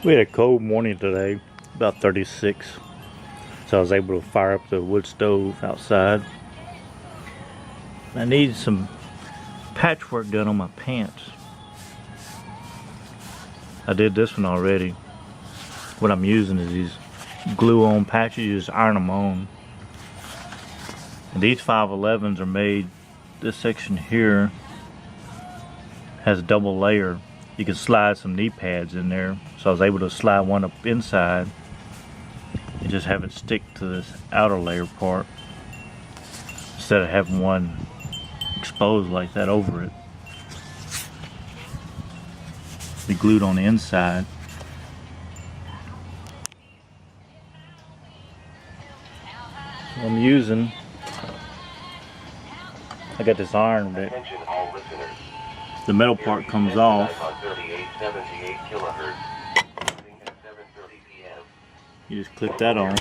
We had a cold morning today, about 36, so I was able to fire up the wood stove outside. I need some patchwork done on my pants. I did this one already. What I'm using is these glue-on patches. You just iron them on. And these 511s are made, this section here has a double layer. You can slide some knee pads in there. So I was able to slide one up inside and just have it stick to this outer layer part instead of having one exposed like that over it. Be glued on the inside. So I'm using, I got this iron that the metal part comes off. You just click that on.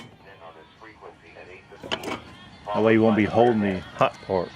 That way you won't be holding the hot part.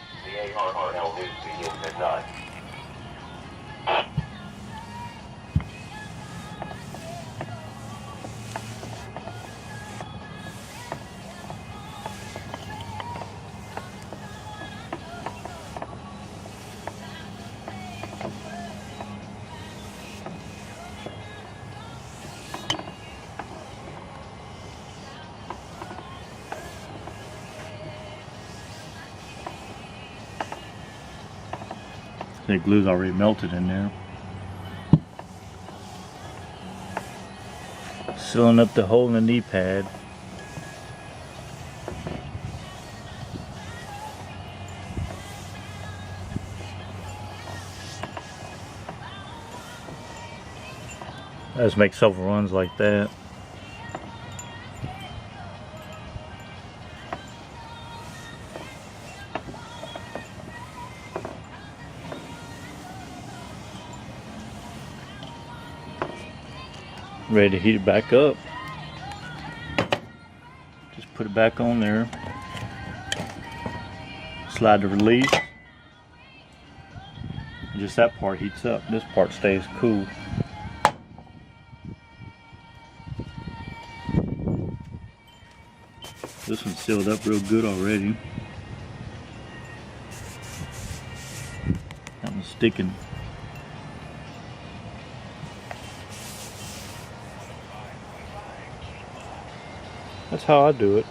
The glue's already melted in there. Sealing up the hole in the knee pad. I just make several runs like that. Ready to heat it back up. Just put it back on there. Slide the release. Just that part heats up. This part stays cool. This one's sealed up real good already. That one's sticking. That's how I do it.